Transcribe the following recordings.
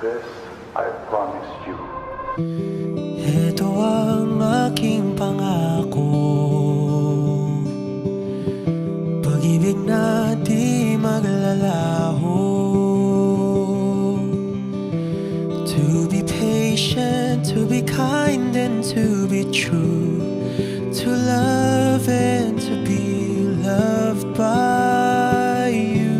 This I promise you. Ito ang aking pangako, pag-ibig na di maglalaho. To be patient, to be kind and to be true, to love and to be loved by you.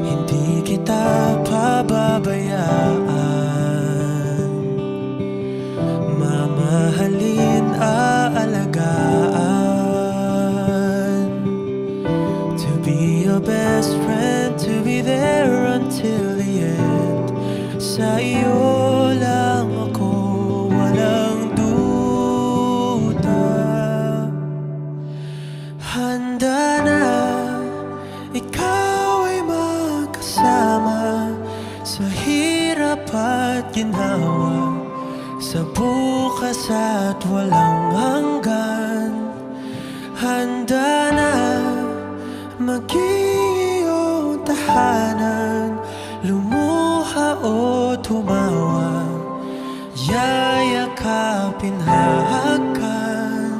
Hindi kita pababayaan, mamahalin, aalagaan. To be your best friend, to be there until the end. Sa iyo lang ako, walang duda. Handa na, ikaw ay magkasama sa hirap at ginhawa, sa bukas at walang hanggan. Handa na maging iyong tahanan, lumuha o tumawa, yayakapin, hahakan.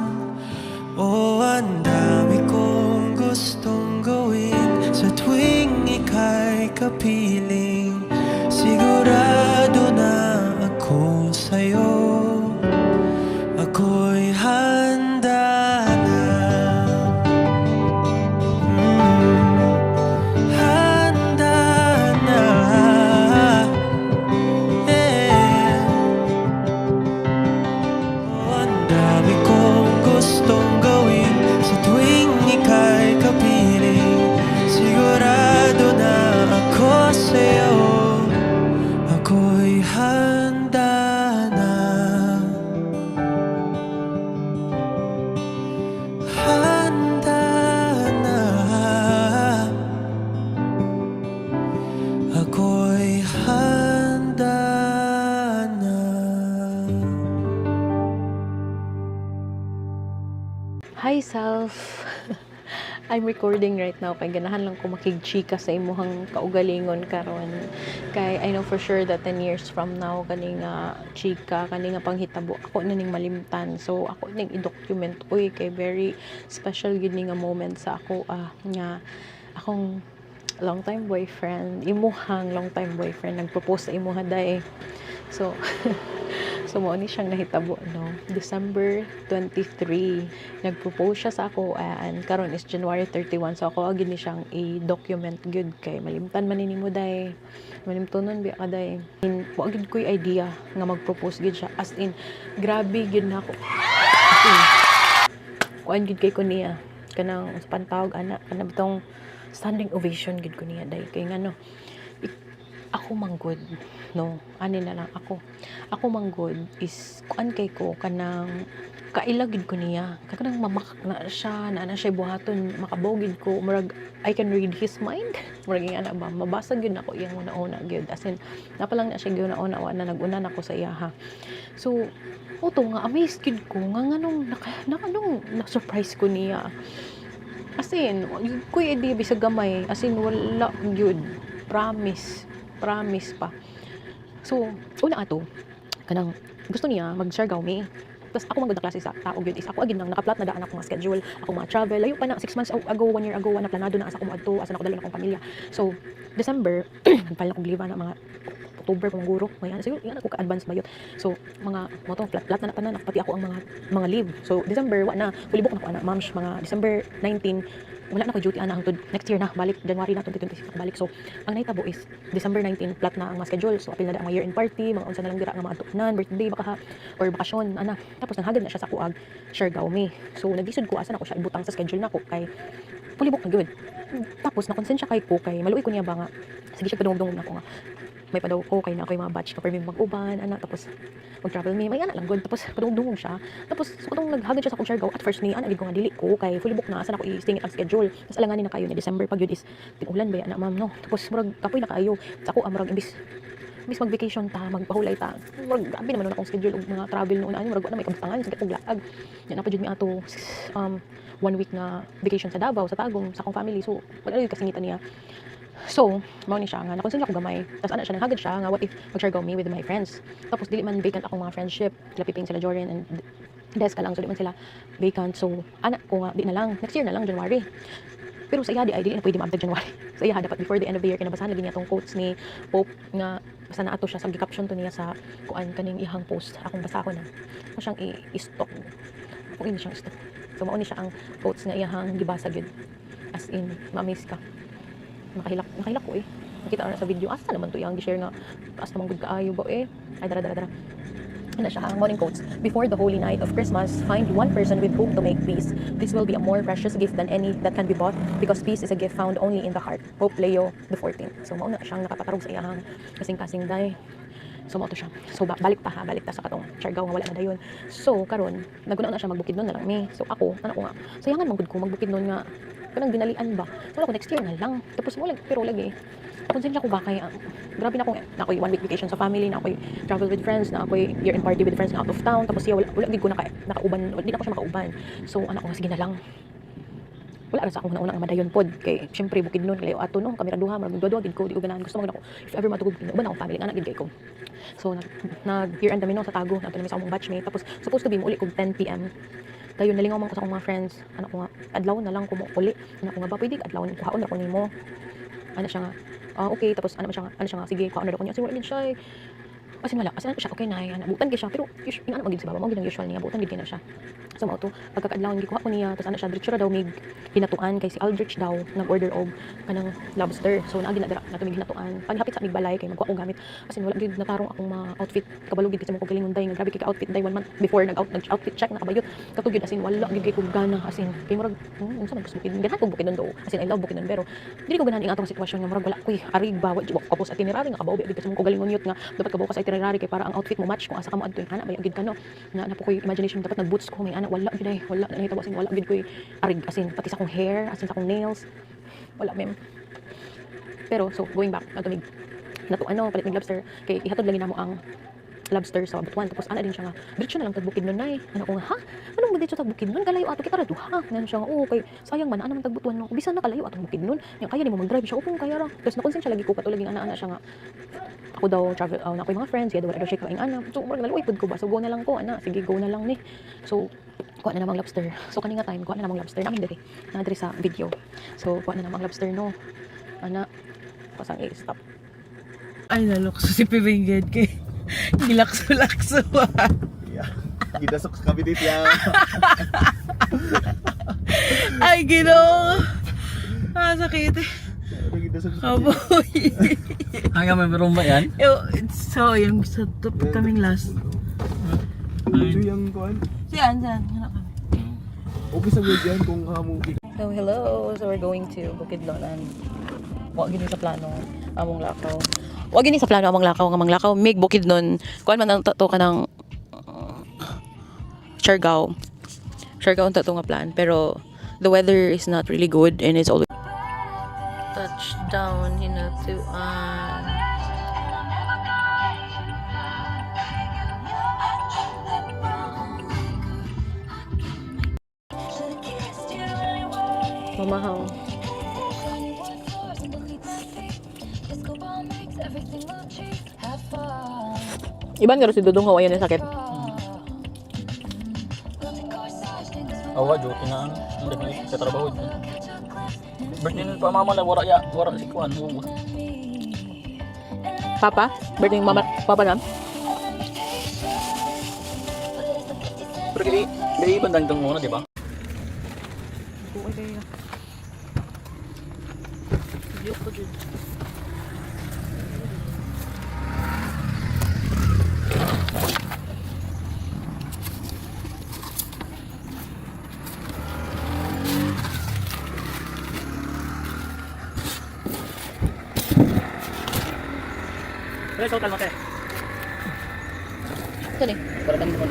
O ang dami kong gustong gawin sa tuwing ika'y kapiling. Sigurado na ako sa'yo, ako'y handa na. Handa na, eh. Oh, ang dami kong gustong gawin sa tuwing ika'y kapiling. Sigurado na ako sa'yo, ako'y handa na. Handa na, ako'y handa na. Hi, self. I'm recording right now kay ganahan lang ko makigchika sa imuhang kaugalingon karon. Kay I know for sure that 10 years from now kani nga chika, kani nga panghitabo ako na ning malimtan. So ako ning i-document uy kay very special gid ni nga moment sa ako nga akong long time boyfriend, imuhang long time boyfriend nagpropose sa imuha day. So so mo ni siyang nahitabo no December 23 nagpropose siya sa ako and karon is January 31, so ako agad ni siyang i-document good kay malimtan man nimo day, malimtonon biya ka day. Wa gid ko'y idea nga mag-propose gid siya, as in grabe gid na ako, as in kuan gid kay ko niya kanang sa pantawag ana kanang bitong standing ovation gid ko niya day kay ngano ako manggod no ani na lang ako manggod is kuan kay ko kanang kailagid ko niya kanang mamakak na siya na siya buhaton makabogid ko murag I can read his mind murag nga ana ba mabasa gyud nako iyang una gyud, as in napalang na siya gyud una na nag-una nako sa iya ha. So oto nga amazed gid ko nga nganong na-surprise ko niya, as in kuy idea bisag gamay, as in wala gyud, promise pa. So, una ato, kanang gusto niya mag-share gawmi. Tapos ako magod na klase sa tao gyud is ako agin nang nakaplat na daan ako mga schedule, ako mga travel, layo pa na 6 months ago, 1 year ago, na planado na asa ko moadto, asa na ko dala akong pamilya. So, December, nagpala akong liva na mga October pa guro, ngayon siguro yan ako ka-advance bayot. So, mga moto flat na tanan nakapati ako ang mga leave. So, December wa na, fulibok na ko ana, mams, mga December 19 wala na ko duty ana hangtod next year na balik January na 2026 balik. So ang nahitabo is December 19 flat na ang mga schedule, so apil na ang year end party, mga unsa na lang dira nga mga tunan, birthday baka ha or bakasyon ana. Tapos nanghagad na siya sa kuag share gawmi. So nagisod ko asa na ko siya ibutang sa schedule nako kay pulibok na gyud. Tapos nakonsensya kay ko kay maluoy ko niya ba nga sige siya padungog nako nga may pa daw ko kay na ako yung mga batch ka permi mag-uban ana, tapos mag-travel me may ana lang good, tapos padungog siya. Tapos so katong naghagad siya sa akong share gaw at first ni ana gid ko nga dili ko kay fully book na asa na ko i-stingit ang schedule. Tapos alanganin na kayo ni December pag yun is tig-ulan ba ana ma'am no. Tapos murag kapoy na kayo sa ako murag imbis mag-vacation ta, magpahulay ta. Murag gabi naman akong schedule og mga travel noon ani, murag wa na may kabutangan sa kog laag. Nya na pa jud mi ato 1 week na vacation sa Davao sa Tagum sa akong family. So wala gyud kasingitan niya. So, mao ni siya nga nakonsin ako gamay. Tapos ana siya naghagad siya nga what if mag-Siargao me with my friends. Tapos dili man vacant akong mga friendship. Sila Piping, sila Jordan and Des ka lang so di man sila vacant. So ana ko nga di na lang next year na lang January. Pero sa iya di ay dili na pwede maabtag January. Sa iya dapat before the end of the year kinabasahan lagi niya tong quotes ni Pope nga basta na ato siya sa gi-caption to niya sa kuan kaning ihang post. Akong basahon na. Mo siyang i-stock. Kung ini siyang stock. So mao ni siya ang quotes nga iyang gibasa gyud. As in, ma-amaze ka. Nakahilak ko eh. Nakita na sa video, asa naman to yung gi-share nga, taas naman good kaayo ba eh. Ay, dara. Ano siya, ang morning quotes. Before the holy night of Christmas, find one person with whom to make peace. This will be a more precious gift than any that can be bought because peace is a gift found only in the heart. Pope Leo XIV. So, mauna siyang nakapatarog sa iyang kasing-kasing day. So, mao to siya. So, balik ta sa katong Siargao nga wala na dayon. So, karon naguna na siya magbukid nun na lang me. So, ako ko nga, sayangan man ko magbukid nun nga kanang ginalian ba. So, ako next year na lang. Tapos mo lang, pero lagi. Konsensya ko ba kaya, grabe na ako'y 1 week vacation sa family, na ako'y travel with friends, na ako'y year-end party with friends na out of town, tapos siya wala gid ko nakauban, di na ako siya makauban. So, anak ko nga, sige na lang. Wala ra sa akong naunang madayon pod kay syempre bukid nun kalayo ato no kami ra duha marag duwa gid ko di ko ganahan gusto man ako if ever matugog uban akong family anak gid kay ko. So nag year end kami no sa Tago nato sa among batchmate tapos supposed to be mo uli kog 10 PM. Dayon nalingaw man ko sa akong mga friends anak ko nga adlaw na lang ko mo uli anak ko nga ba pwede adlawon kuhaon ra ko nimo. Ana siya nga okay tapos ano siya nga sige kuhaon ra ko niya sige wala gid siya. Kasi wala kasi siya okay na ana butan gid siya pero ina magid si baba mo gid ang usual niya butan gid na siya. So mao to pagkakaadlawon gikuha ko niya tapos ana siya diretso ra daw mig hinatuan kay si Aldrich daw nag-order og kanang lobster. So naagi na dira nato mig hinatuan. Paghapit sa mig balay kay magkuha ko gamit kasi wala gid natarong akong mga outfit kabalo gid kasi mo ko galingon day nga grabe kay ka-outfit day 1 month before nag-outfit check nakabayot katugid as in wala gid kay ko gana as in kay murag unsa man gusto bukid ganahan ko bukid do as in I love bukid pero dili ko ganahan ing atong sitwasyon nga murag wala koy arig ba kapos itinerary nga kabaw gid kasi mo ko galingon yut nga dapat kabaw ka sa itinerary kay para ang outfit mo match kung asa ka mo adto ana bayag gid kano nga napo koy imagination dapat nag boots ko may ana wala gid ay wala na hitabo as in wala gid koy arig as in pati sa akong hair as in sa akong nails wala mem pero so going back natumig nato palit mig lobster kay ihatod lang namo ang lobster sa Butuan tapos ana din siya nga diretso na lang tagbukid nun nay ana ko nga ha anong mo diretso tagbukid nun kalayo ato kita ra duha ngano siya nga kay sayang man ana man tagbutuan no bisan na kalayo atong bukid nun yang kaya nimo mag-drive siya upong kaya ra tapos nakonsent siya lagi ko katulaging ana siya nga ako daw travel na ako mga friends yeah daw shake kaing ana so murag naluoy pud ko ba so go na lang ko ana sige go na lang ni so kuha na namang lobster so kaninga time kuha na namang lobster namin diri na diri sa video so kuha na namang lobster no ana pasang i-stop ay nalukso si Pibinggit kay gilakso-lakso Yeah. Gidasok sa kabinet ya. ay ginoo sakit Gidasok sa kabinet. aboy Hanggang may meron ba yan? so yung sa kaming last Ito yung kuan. saan hanap kami Okay sa video yan kung hamo. So hello, so we're going to Bukidnon and wa gini sa plano among lakaw. Wa gini sa plano among lakaw nga manglakaw mig Bukidnon. Kuan man ang tato kanang Siargao. Siargao ang tato nga plan pero the weather is not really good and it's always touchdown Hinatuan. Mamahaw. Iban nga rin si Dudong Hawayan yung sakit. Awa, joke na ano. Hindi ka trabaho dyan. Birthday nila pa mama na wara si Kuan. Papa? Birthday mama, papa na? Pero hindi bandang dong muna, di ba? Pero ikaw kalma ka. Ito ni. Para kang naman.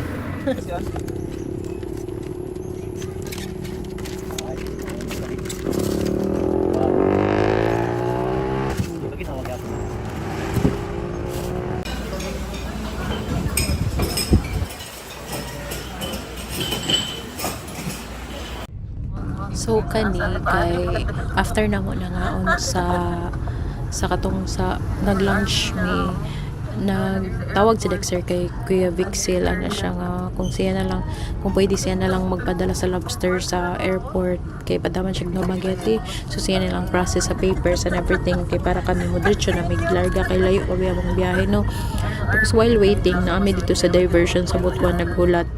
So kani kay after namo nangaon sa sa katong sa nag-lunch may nagtawag si Dexter kay Kuya Vixil ana siya nga kung siya na lang kung pwede siya na lang magpadala sa lobster sa airport kay padaman siya no Mageti so siya na lang process sa papers and everything kay para kami mo diretso na miglarga kay layo pa biyang biyahe no. Tapos while waiting na kami dito sa diversion sa Butuan naghulat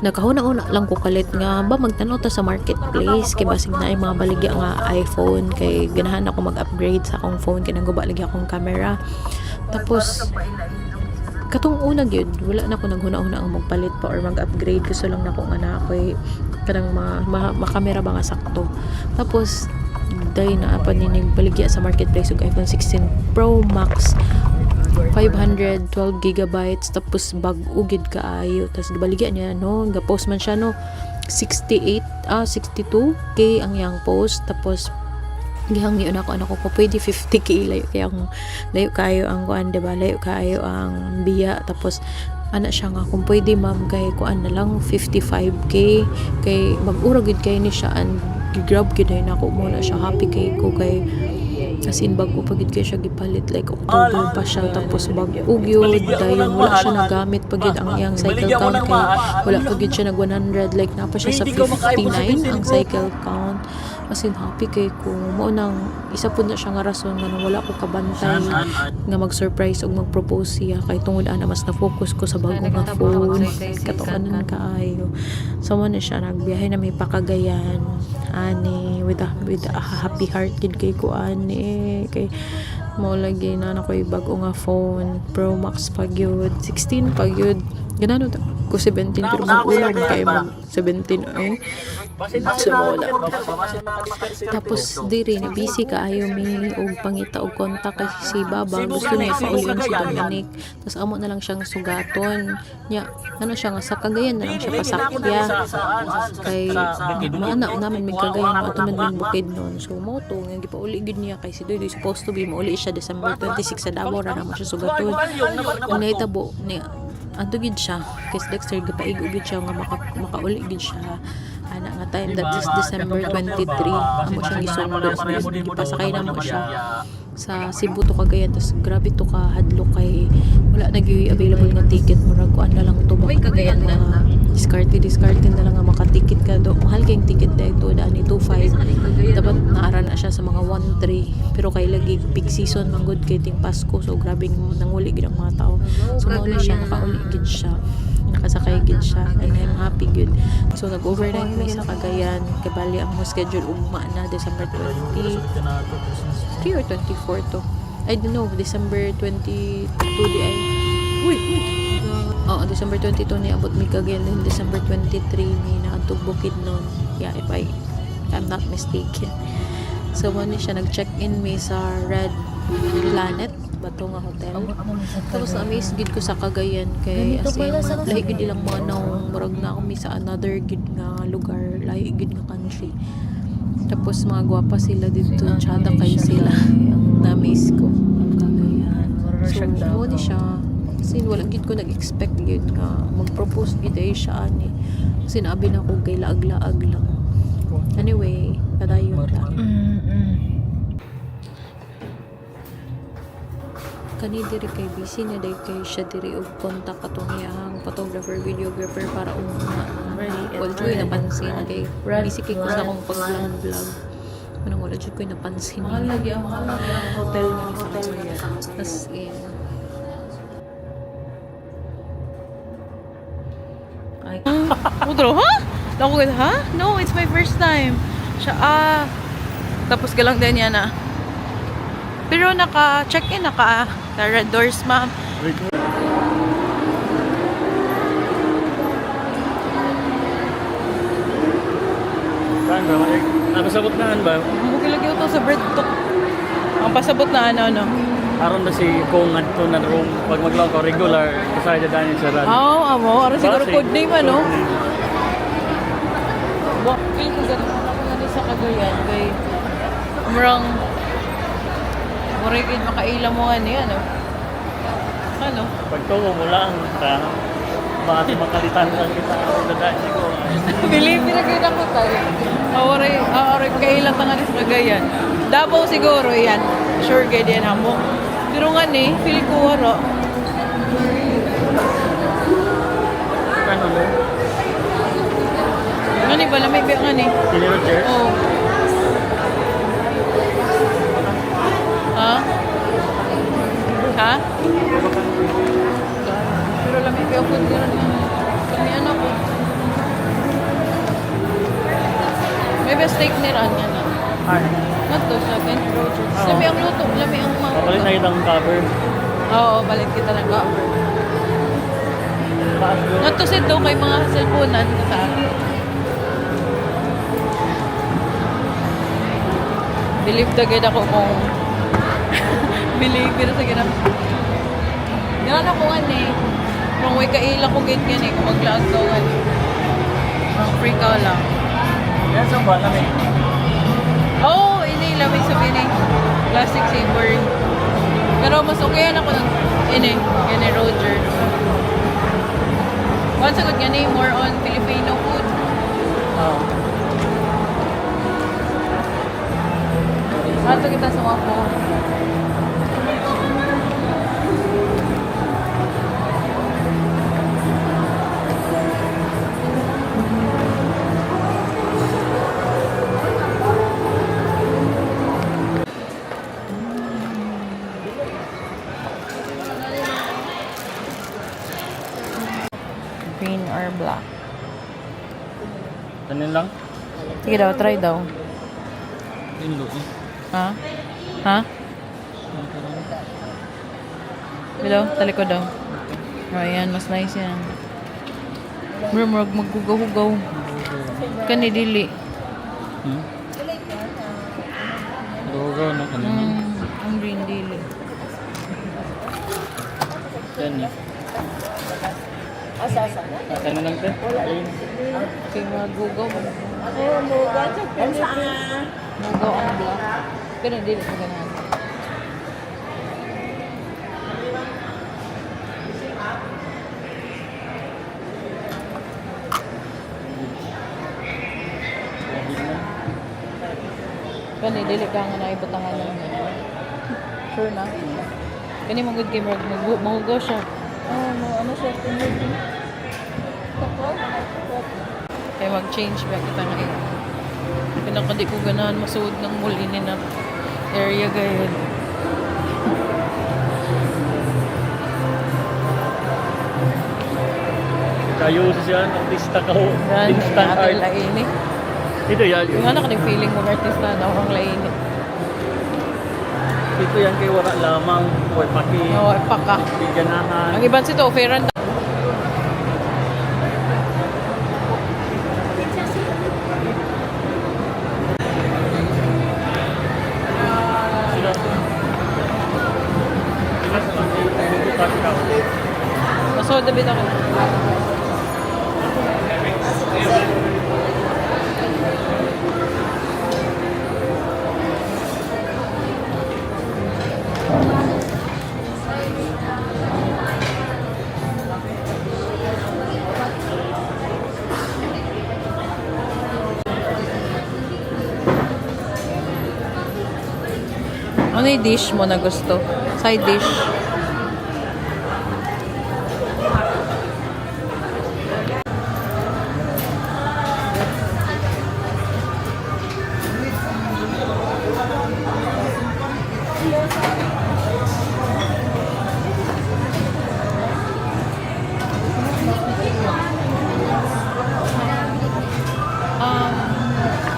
nakahuna-una lang ko kalit nga ba magtanaw ta sa marketplace kay basig na ay mga baligya nga iPhone kay ganahan ako mag-upgrade sa akong phone kay nangguba lagi akong camera. Tapos katong una gyud wala na ako naghuna-una ang magpalit pa or mag-upgrade gusto lang nako nga na ako'y kanang makamera ba nga sakto. Tapos day na paninig baligya sa marketplace og iPhone 16 Pro Max 512 gigabytes tapos bag-ugid kaayo tapos gibaligya niya no ga-post man siya no 62k ang yang post tapos gihangyo na ako ko pwede 50k layo kayo ang kuan diba layo kayo ang biya tapos ana siya nga kung pwede ma'am kay kuan na lang 55k kay mag-ura gid kay ni siya and grab gid na ako mo na siya happy kay ko kay as in bago pagid kay siya gipalit like October pa siya tapos bag-ugyod dayon wala siya nagamit pagid ang iyang cycle count kay wala pagid siya nag 100 like na pa siya sa 59 ang cycle count as in happy kay ko mo nang isa pud na siya nga rason nga wala ko kabantay nga mag-surprise og mag-propose siya kay tungod ana mas na-focus ko sa bago nga phone katuanan kaayo so mo na siya nagbiyahe na may Pakagayan ani with a happy heart kid kay ko ani kay mo lagi na ako'y bago nga phone Pro Max pagyud 16 pagyud ganano ko 17 pero mag-ulang kay mag 17 ay sumula. Tapos diri ni busy kaayo mi og pangita og kontak kay si Baba gusto niya paulian si Dominic tapos amo na lang siyang sugaton nya ano siya nga sa Cagayan na lang siya pasakya kay maana namin mig Cagayan ato man bukid noon so mo to nga gipauli gid niya kay si Doy supposed to be mauli siya December 26 sa Davao ra naman siya sugaton ang naitabo niya ato gid siya kay Dexter gipaigo gid siya nga makauli gid siya ana nga time that is December 23 amo siya gisundo gipasakay na mo siya sa Cebu to Cagayan tapos grabe to ka hadlok kay wala nagyoy available nga ticket murag kuan na lang to ba Cagayan na discarte na lang nga makaticket ka do mahal kayong ticket dito daan 25 dapat naara na siya sa mga 1-3 pero kay lagi peak season man good kay ting Pasko so grabe nanguli gid ang mga tao so mao na siya nakauli gid siya nakasakay gid siya and I'm happy good so nag-overnight may sa Cagayan kay bali ang mo schedule ugma na December 23 or 24 to I don't know December 22 di ay December 22 ni abot mi Cagayan then December 23 ni naadtog Bukid noon yeah if I'm not mistaken so mo siya nag-check-in mi sa Red Planet bato nga hotel tapos na-amaze gid ko sa Cagayan kay as in lahi gid ilang manaw murag na kami sa another gid nga lugar lahi gid nga country tapos mga gwapa sila dito tsada kay sila na-amaze ko so mo ni siya kasi wala gid ko nag-expect gid nga mag-propose gid ay siya ani sinabi na ko kay laag-laag lang anyway padayon ta kani diri kay busy na day kay siya diri og kontak atong iyang photographer videographer para wala jud napansin kay busy kay ko sa akong pag-vlog manang wala jud ko napansin lagi ang hotel niya as in Ay. Udro, ha? Ako ha? No, it's my first time. Siya, tapos galang din yan, Pero naka-check-in, red doors, ma'am. Saan ba? Napasabot na ba? Bukil lagi ito sa bread to. Ang pasabot na ano. Aron na si kung adto na room pag maglaw ko regular kasaya danin sa rad. Amo. Aron siguro code name, ano? Feel ko ganun ako na sa Cagayan. Kay, murang makaila mo ano? Ano? Pagtungo mo lang ta bakit makalitan lang kita dadain ko. Believe na kayo na ko tayo. Aray kailan ta nga sa Cagayan. Davao siguro yan. Sure kay din amo. Pero nga ni, feel ko waro. Ano mo? Nga ni, bala may biya nga ni. Sili Rogers? Oh. Ha? Ha? Pero lamig kaya po din kami anak ko. May best steak ni Ran nga na. Ay. Nato sa Kent Rogers. Oo. Lami ang luto, lami ang mga. Papalit na itang cover. Oo, balik kita ng cover. Taas doon. Nato sa ito kay mga cellphone-an sa believe tagad ako kung believe pero sa ganap. Ganun ako nga eh. Kung may kaila ko ganyan eh, kung maglaag daw nga eh. Ang free ka lang. Yan sa ba namin? Oh, ini lamig sabihin eh. Plastic saver. Pero mas okay yan ako ng ini Roger. Once agad yan eh, more on Filipino food. Oo. Ato kita sa mga po. Green or black? Tanin lang. Sige daw, try daw. Inlo eh. Ha? Ha? Hello? Talikod daw. Oh, ayan. Mas nice yan. Murmurag maghugaw-hugaw. Kani dili. Lugaw na kanina. Ang green dili. Yan eh. Tanin lang te. Ayun. Okay, maghugaw. Mugaw ang black. Pero dili ko ganyan. Kani dili ka nga naibutangan lang. Sure na. Kani magud kay mahugaw siya. Ano siya? Kaya mag-change ba kita ngayon. Pinaka di ko ganahan masuod ng mulini na area gayud. Kayo siya artista ka ho. Yan, Instant natin art. laini. Ito yan. Yung anak ng feeling mo artista na ang laini. Ito yan kay wala lamang. Or paki. Oo, paka. Di ganahan. Ang iban sito, fairan. Masoda bit ako. Ano yung dish mo na gusto? Side dish?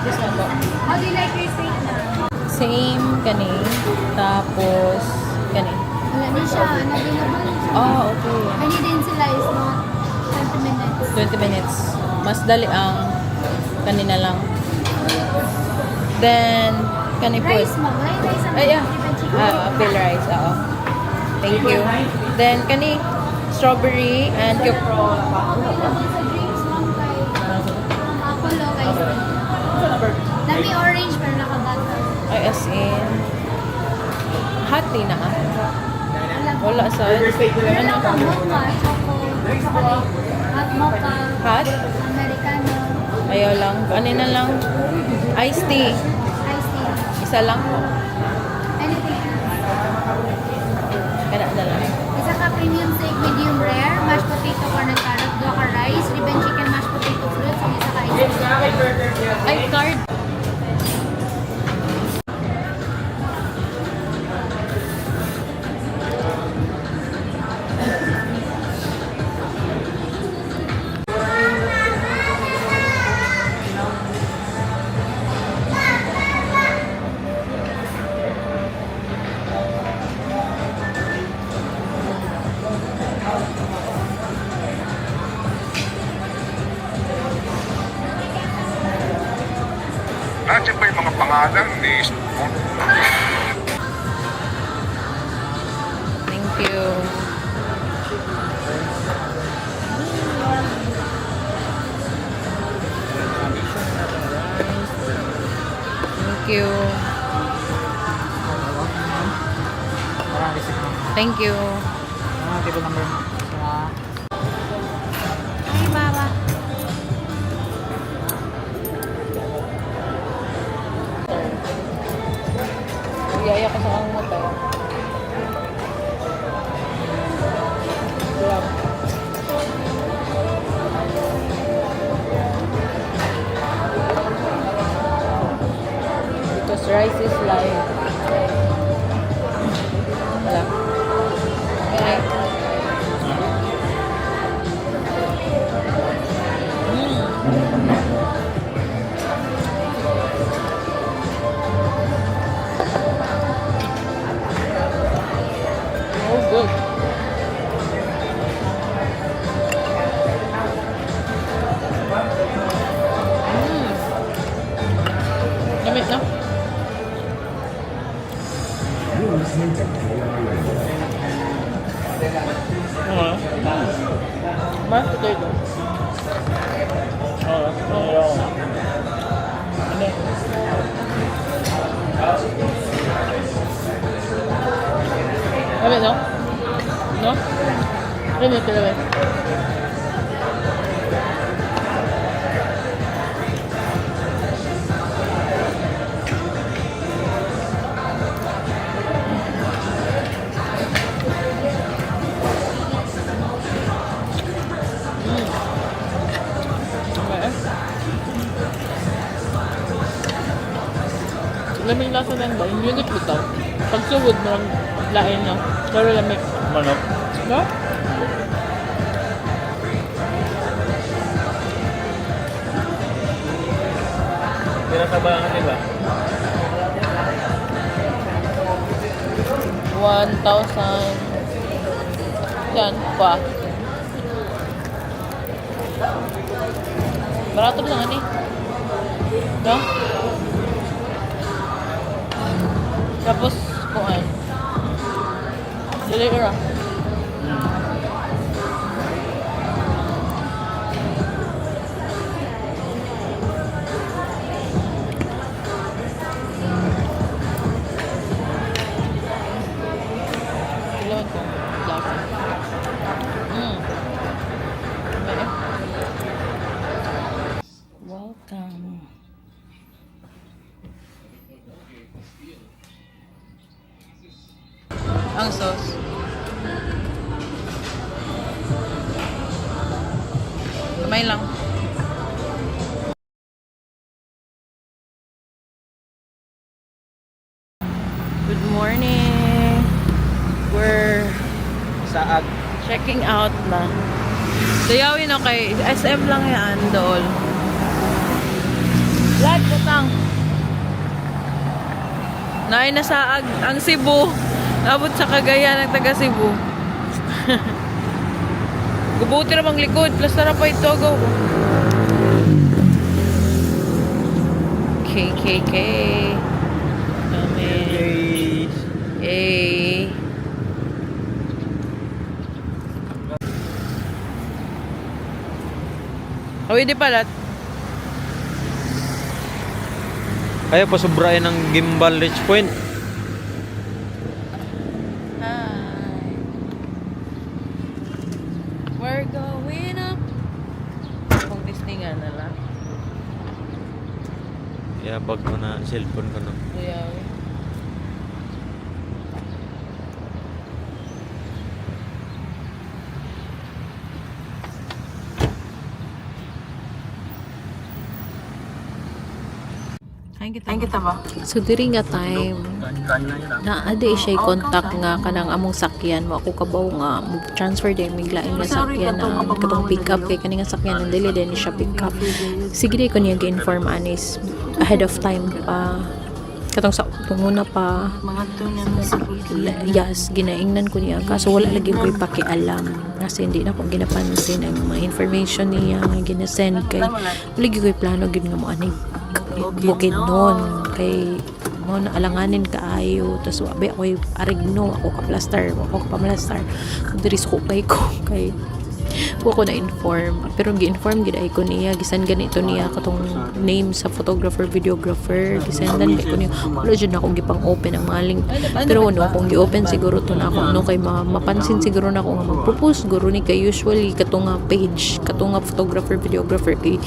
This one po. How do you like your steak na? Same kani. Tapos kani. Wala na siya. Available na siya. Oh, okay. Kani din sila is not 20 minutes. 20 minutes. Mas dali ang kanina lang. Then, kani po. Rice mo. Ay, rice ang Ay, yeah. chicken. Bill rice. Oo. Thank you. Then, kani strawberry and Okay lang din sa drinks, ma'am, kay apple o kay dami orange pero naka-butter. ay as in hot tea na. Wala sa Wala pa mocha, choco, chocolate, hot mocha, hot. americano, Ayaw lang. Kanina lang. Iced tea. iced tea. Isa Isa lang po. Anything else? Kada na lang. Isa ka premium steak medium rare, mashed potato, corn and carrot, dua ka rice, ribbon chicken, mashed potato fruits, o isa ka ice cream. Ay, card. Nandiyan ba yung mga pangalan ni Thank you. Thank you. Thank you. Hi, Baba. Iyaya ko sa kang motor. Grab. Because rice is life. Wala. Okay. Oh, good. Lamig na. Mashed potato. Lamig, no? No? Lamig talaga. Lamig lasa lang ba? Yung unique bitaw. Pag sugod mo lang lain na. Pero lamig. Manok. No? Pira sa bayangan nila. 1,000. Yan, pa. Barato lang ani. No? Tapos, kuhan. Dili ka. Ilawan ko. Lasa. Welcome. Ang sauce. Kamay lang. Good morning. We're Saag. checking out na. Dayawin na kay SM lang yan, dool. Lahat butang. Naay na sa ang Cebu. Abot sa Cagayan ng taga Cebu. Gubuti na bang likod. Plus na pa ito. Go. KKK. Amen. Yay. Oh, hindi pala. Kaya pasubrayan ng gimbal reach point. Hi. We're going up. Kung Disney nga na lang. Iabag ko na cellphone ko no. Kuya. Ay kita ba? So diri nga time na ade siya contact nga kanang among sakyan wa ko kabaw nga transfer din mig lain nga sakyan na katong pick up kay kani nga sakyan ang dili din siya pick up. Sige di ko niya gi-inform anis ahead of time pa katong sa tunguna pa yes ginaingnan ko niya kaso wala lagi ko ipakialam kasi hindi na ko ginapansin ang mga information niya nga ginasend kay wala gyud ko plano gid nga mo ani bukid noon kay mo naalanganin kaayo tas wabi ako arigno ako ka plaster ako ka pamalastar diri ko kay ko na inform pero gi-inform gid ay ko niya gisan ganito niya katong name sa photographer videographer gisendan kay ko niya wala jud na akong gipang open ang mga link pero no kung gi-open siguro to na ako no kay mapansin siguro na ako nga magpo-post siguro ni kay usually katong nga page katong nga photographer videographer kay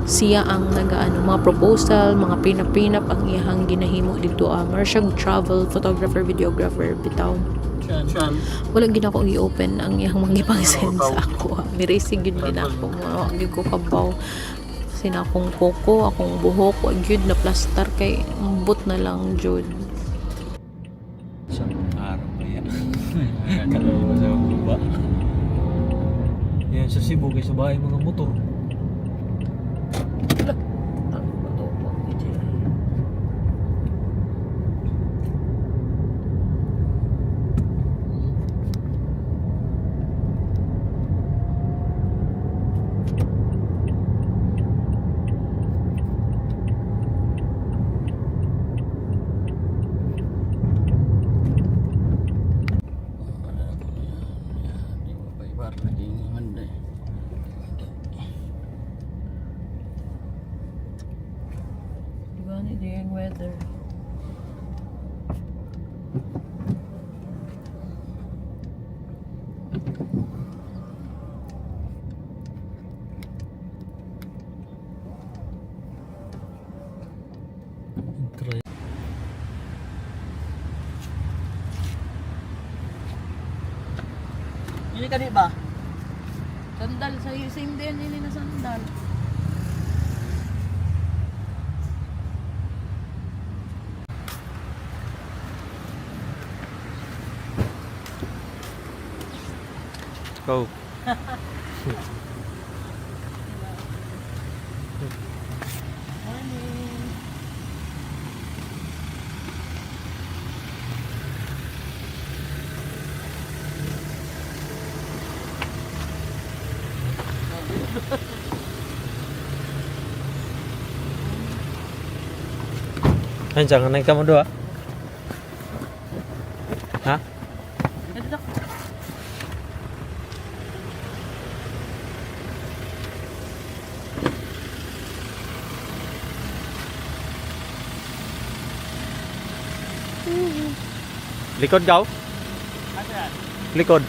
siya ang nagaano mga proposal mga pinap ang iyang ginahimo dito Marshall travel photographer videographer bitaw wala gid ako i-open ang iyang mga gipang-send sa ako nirisig gid din ako wala gid ko kabaw sina akong koko akong buhok wag gyud na plaster kay ambot na lang jud Isang araw na yan. Kalayo mo sa guba. Yan sa Cebu kay sa bahay mga motor. Diba ni yung weather? Hindi ka di ba? Sandal sa'yo, same din yun na sandal. Go. Ay, jangan naik kamu doa. Hah? Likod kau? Likod.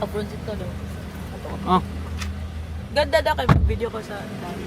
Apron dito daw. Ah. Ganda na kay video ko sa sandal.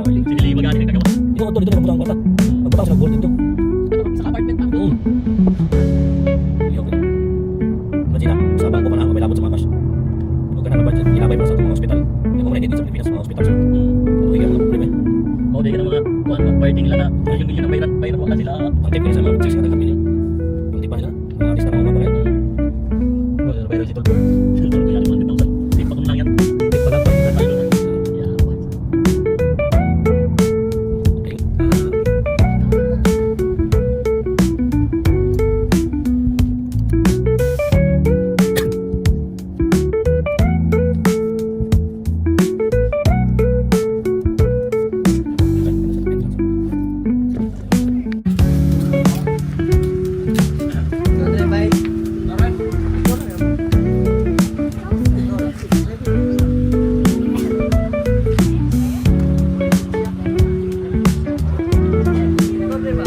Sige, mag-aani nagkagawa. Dito ko dito nagpunta ang kwarta. Magpunta ako sa gold dito. Sa apartment ako. Oo. Iyo ko. Imagine na, sa bangko ka na, mabilabot sa mga cash. Huwag ka na na budget, ilabay mo sa mga hospital. Hindi mo ready dito sa Pilipinas, mga hospital. Huwag ka na problema. Oo, di ka na mga kuhan, mga party nila na milyon-milyon na bayran wala sila. Ang tip nila sa mga chicks na kami niya. Ang tip pa nila, mga artista na mga mapakay. Bayran si Tolpo. Tolpo niya, 100,000. Tip pa kung lang yan. Tip pa lang, tayo na. Yeah, what? Okay.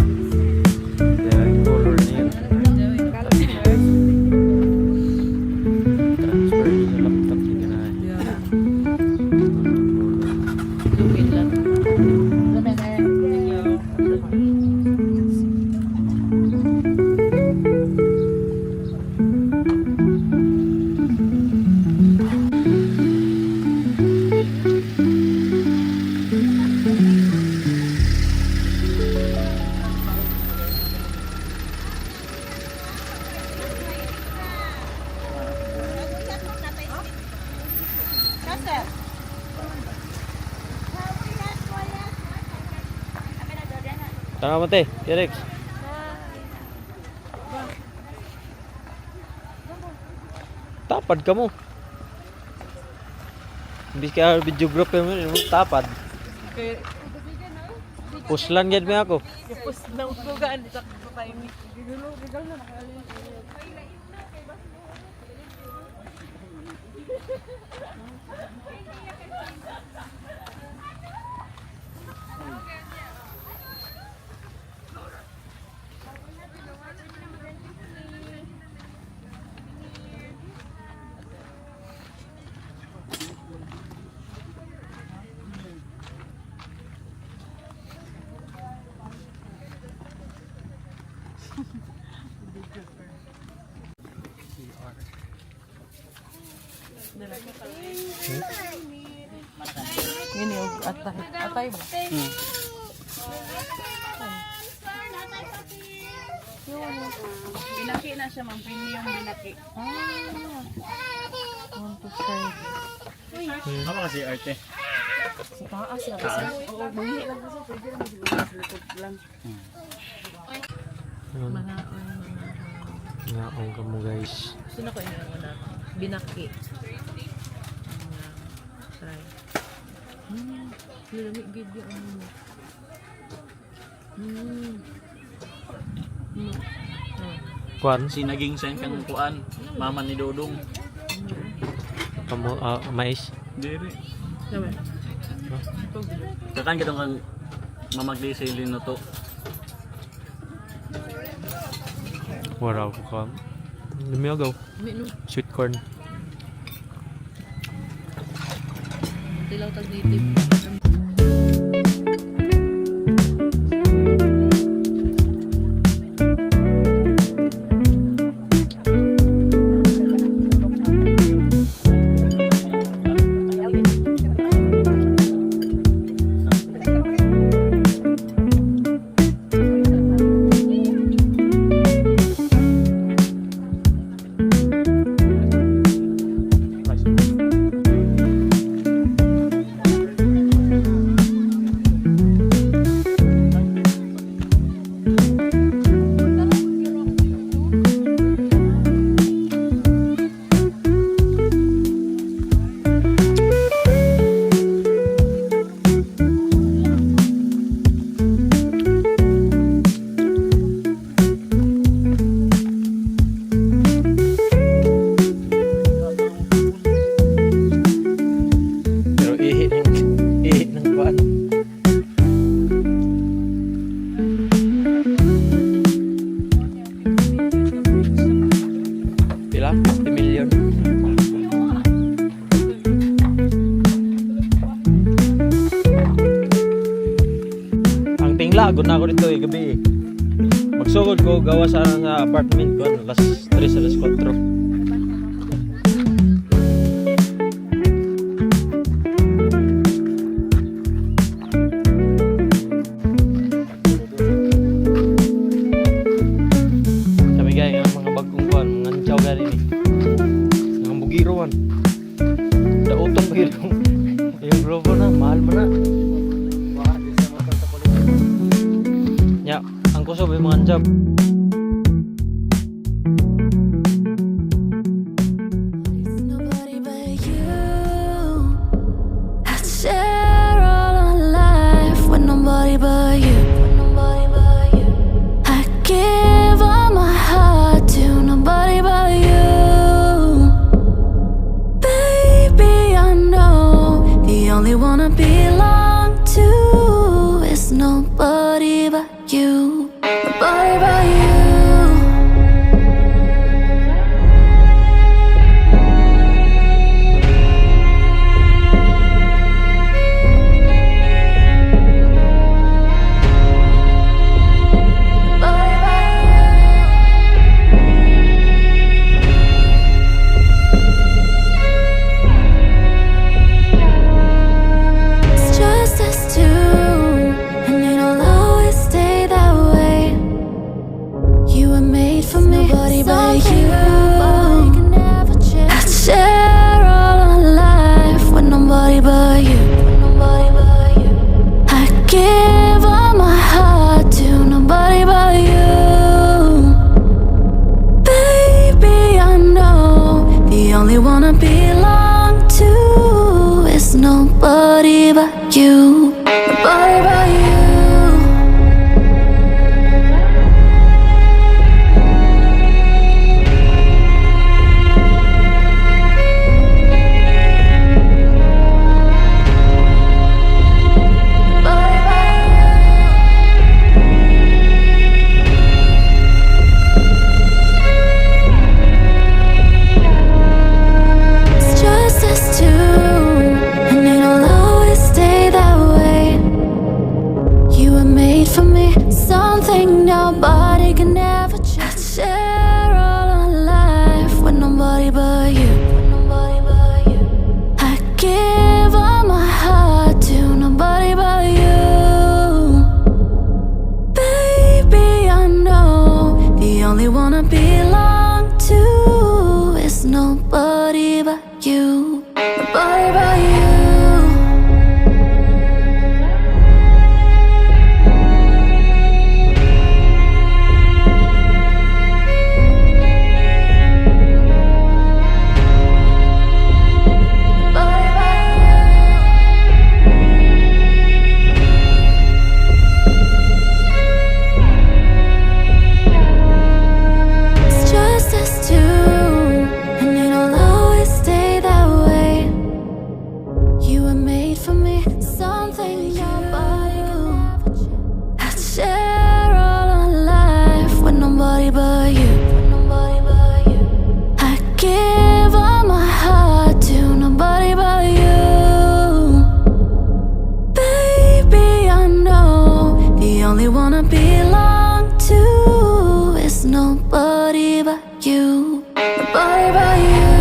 Kaya yung color niya. Transfer sa laptop yung ganahan. Zoom in lang. Tanga mo te, T-Rex. Tapad ka mo. Hindi ka videographer mo, yung tapad. Okay. Puslan yan mo ako. Tapos nautugan sa kapay ni. Yun yung atay. Atay ba? Binaki na siya, ma'am. Pini yung binaki. Want to try. Apa kasi arte? Sa taas na kasi. Oo, mangihi lang kasi. Pwede lang mag-likod lang. Mga Ngaong ka mo guys. gusto na ko yun yung una. Binaki. Try. Yung lamig gid yung ano. Kwan, Si naging sen kang kuan, mama ni Dodong. kamu mais. Diri. Naman. Kakan kita kang mamagdi sa ilin na to. Wala ko ka. Lumiagaw. Minu. Sweet corn. Tilaw tag native. Ning lagod na ako dito gabi Magsugod ko gawa sa apartment ko alas 3 alas 4. Yung grupo na, mahal mo na. Ya, ang kusob yung mga job. It's nobody but you. I'd share all our life with nobody but you. I give all my heart to nobody but you. The only one I belong to is nobody but you. Nobody but you. Nobody but you. Nobody but you. Something nobody can ever change. I share all our life with nobody but you. I give all my heart to nobody but you. Baby, I know the only one I belong to is nobody but you. Nobody but you. Belong to is nobody but you. Nobody but you.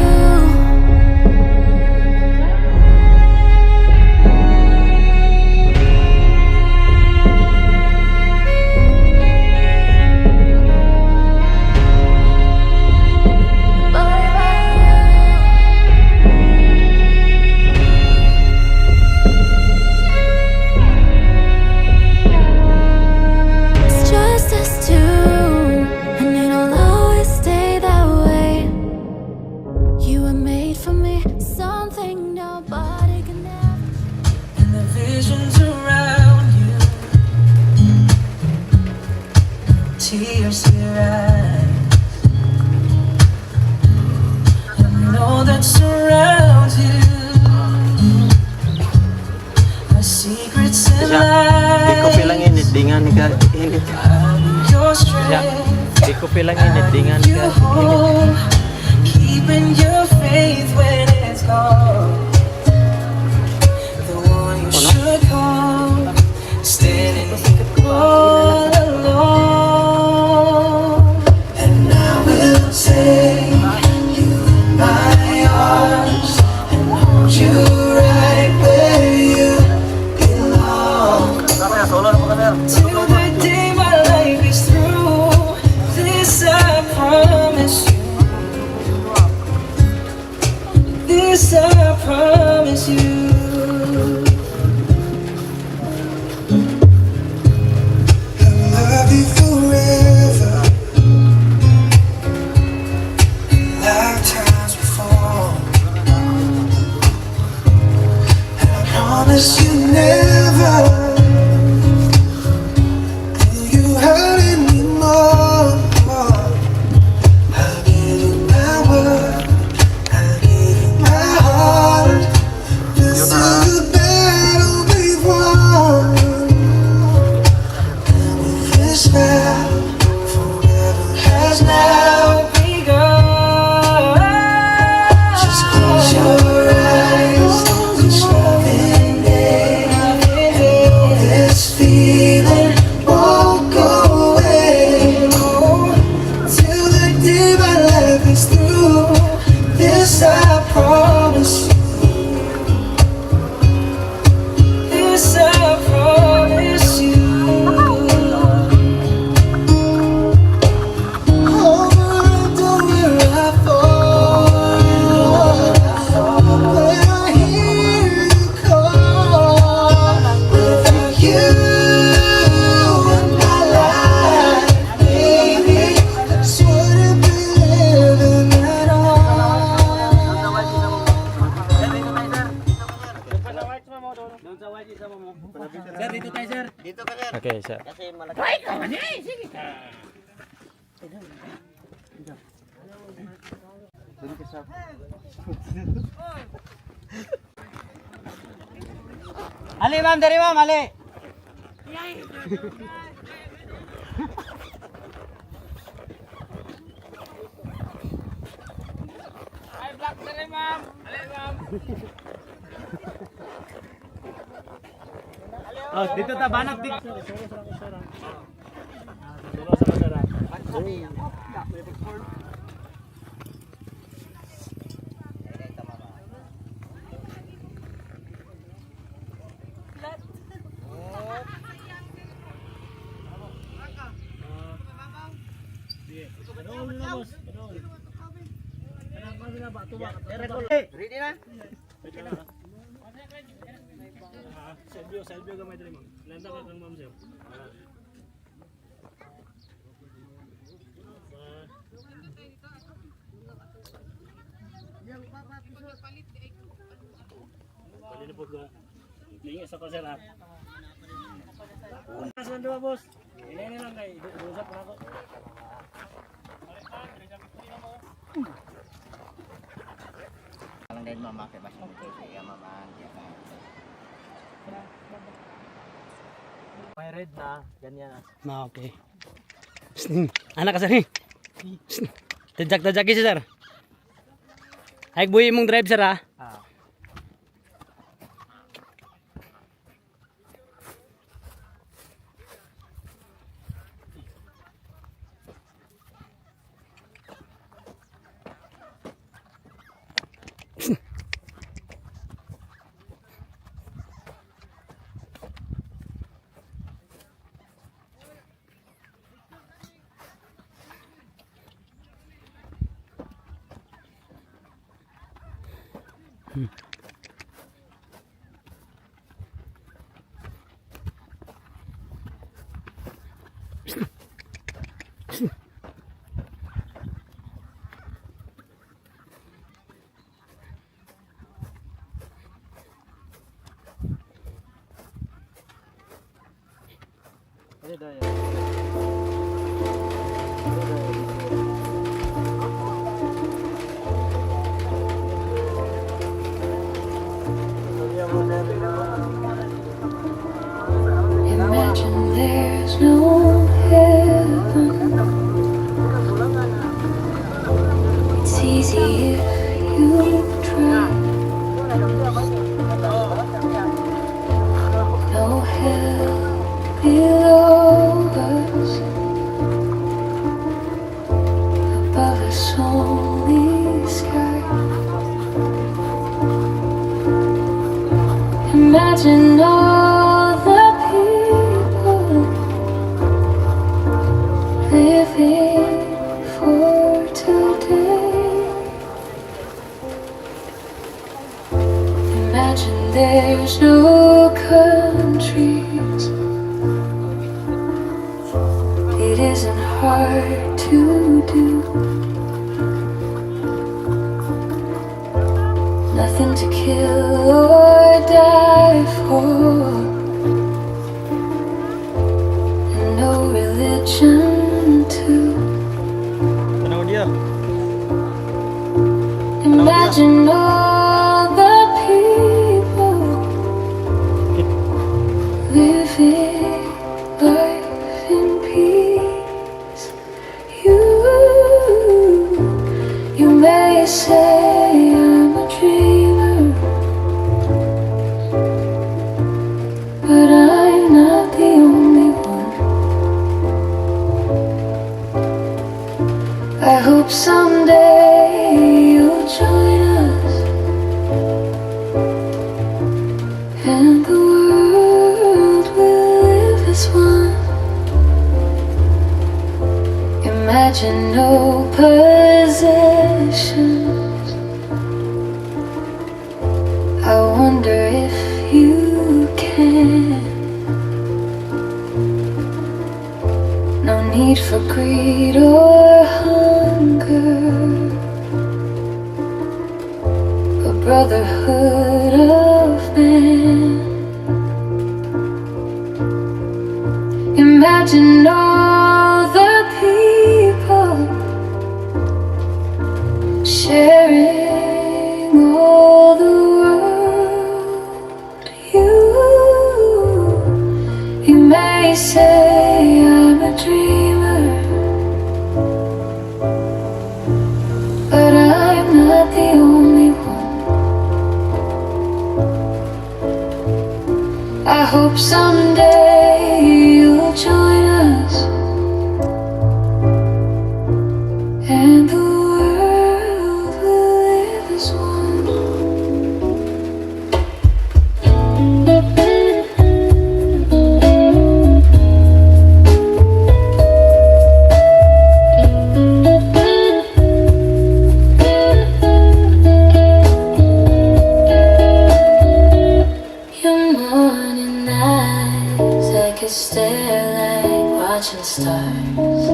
Tears in your eyes, and all that surrounds you, our secrets and lies. Di ko pilang init, di nga ni ka init. Your strength, Di ko pilang init, di nga ni ka init. Keeping your faith when it's gone. The one you should call, standing Till the day my life is through. This I promise you. This I promise you. I'll love you forever. Lifetimes before. And I promise you never. You hurt anymore. I'll give you my word. I'll give you my heart. This is the battle we've won. And with this vow, forever has now begun. Just close your eyes. This loving day. This feeling won't go away till the day my life is through. This I promise you. This I promise you. Over and over I fall when I hear you call. Without you in my life, baby, this wouldn't be living at all. Okay, sir. Ali ma'am, dari ma'am, ali. Oh, dito ta banat dito. Ready na? Selvio gamay dali ma'am. Landa ka kang ma'am sir. Palit po ko. Lingi sa ko sir ha. Saan dua boss? Ini lang kay usap na ako. Lang din mama kay basta kaya mama. May red na, ganyan na. Okay. Anak ka sir. Tajak-tajak si sir. Ay buhi mong drive sir ha. Imagine there's no heaven. It's easy if you try. No hell below us. isn't hard to do. Nothing to kill or die for, and no religion too. Tanaw dia. Imagine all the people living life in peace. You may say I'm a dreamer, but I'm not the only one. I hope someday you'll join us, and the world will live as one. Imagine no possessions. I wonder if you can. No need for greed or hunger, a brotherhood of man. Imagine all the people sharing all the world. You may say I'm a dreamer, but I'm not the only one. I hope someday you'll join us, and the world will live as one. Your morning eyes, I could stare like watching stars.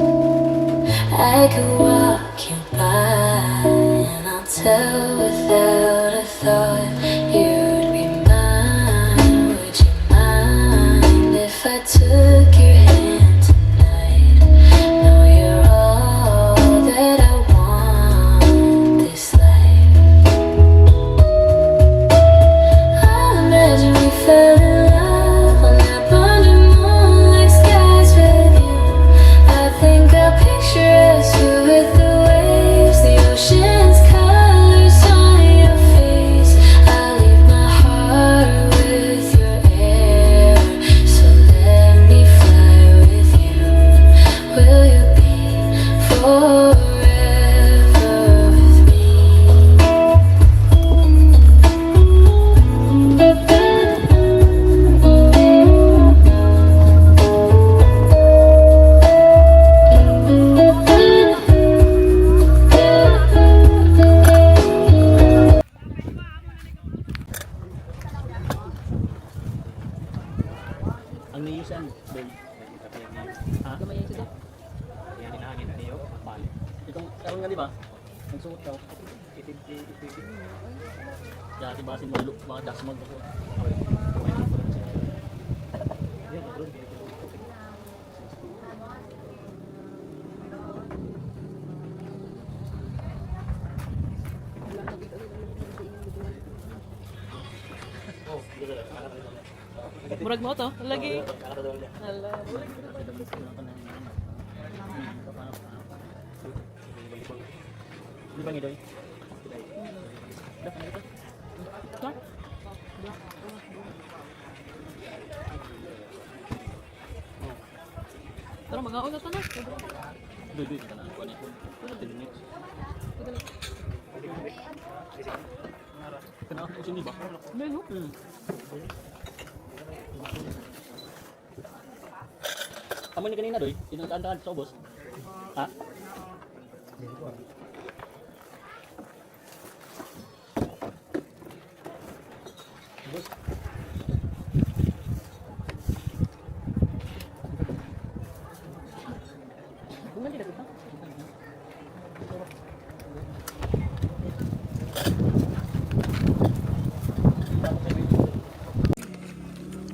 I could walk you by, and I'll tell without a thought you'd be mine. Would you mind if I took your hand tonight? No, you're all that I want this life. I imagine we fell in love on that Monday moonlight skies with you. I think I'll picture us with the waves, the ocean's colors on your face. I'll leave my heart with your air, so let me fly with you. Will you be forever with me? Ang niyusan, doon. Ha? Gamay yan sila. Yan hinahangin na niyo. Balik. Itong karoon nga di ba? Nagsuot daw. Itid. Kaya tibasin mo look, mga dasmag ako. Murag mo to, lagi. Hala. Di ba ngidoy? Ito? Tara, mag-aon na to na. Doy ka na. Kuha niya. 10 minutes. Kenapa aku sini, Bang? Menu? Kamu ni kanina, Doy? Tinatandaan sa ubos? Ha?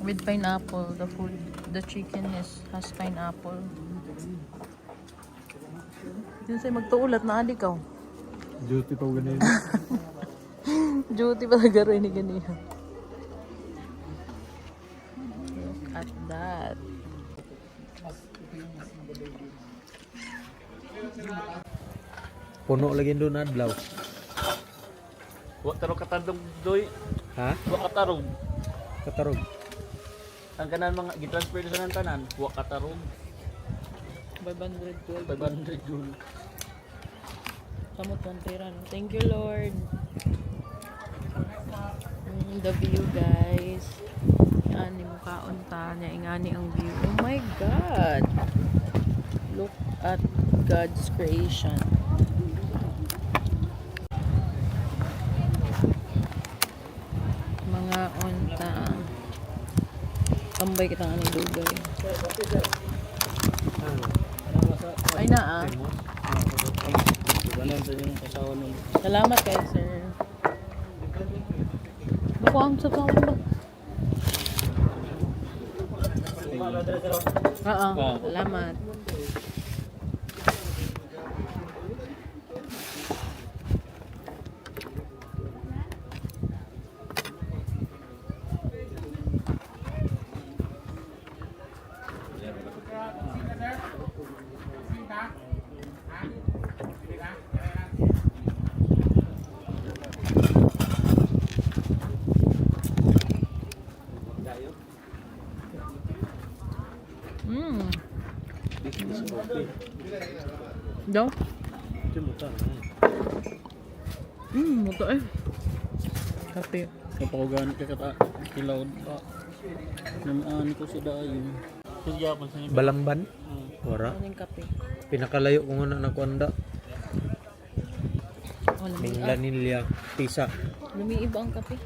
With pineapple, the food, the chicken has pineapple. Yun sa'yo magtuulat na adi ka. Duty pa ganun. Duty talaga rin ni ganiya. Look at that. Puno lagi doon adlaw. Wa tarong katandong doy. Ha? Wa katarong. Katarog. Ang kanan mga gitransfer sa nang tanan, wa katarong. 512. 500 yun. Samot ng tira, no? Thank you, Lord. The view, guys. Ingani mo kaunta niya. Ingani ang view. Oh my God! Look at God's creation. Mga unta. Tambay kitang anong dugay. Ay na ah. Salamat kayo, sir. Nakuha sa tawag ba? Oo, salamat. Daw? Muto eh. Kape. Kapakugan ka kata kilawd pa. Namaan ko sa dayon. Kaya pa sa Balangban? Wara. Ano yung kape? Pinakalayo ko nga na nakuanda. Oh, Minglanilya. Tisa. lumiiba ang kape.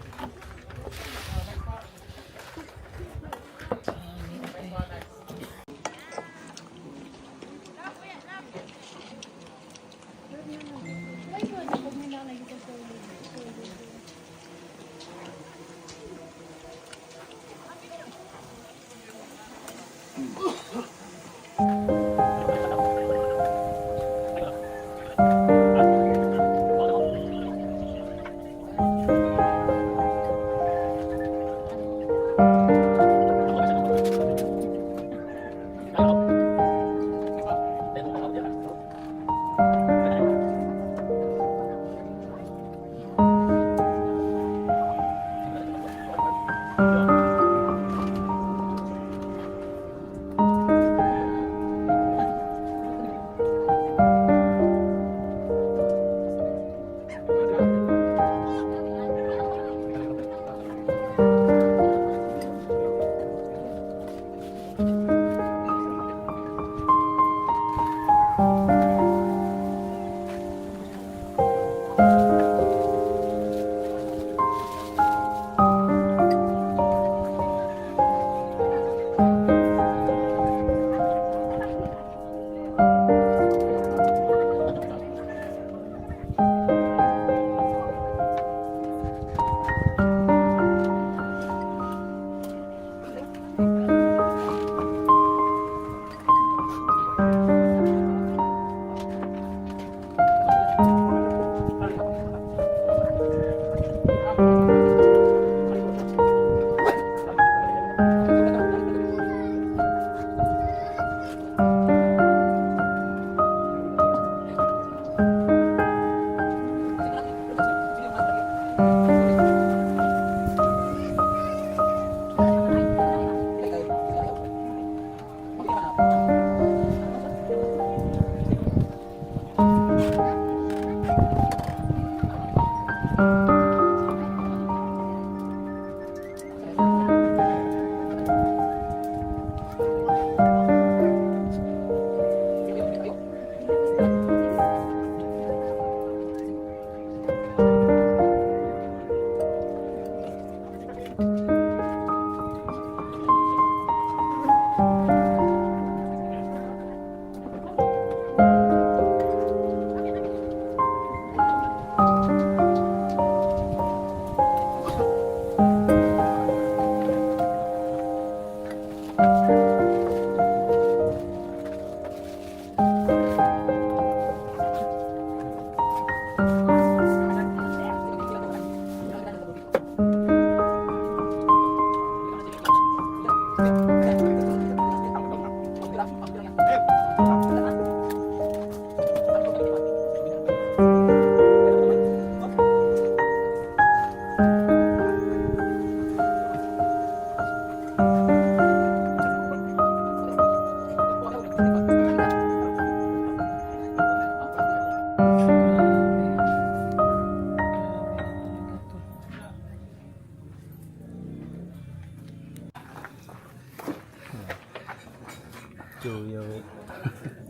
Chuyo.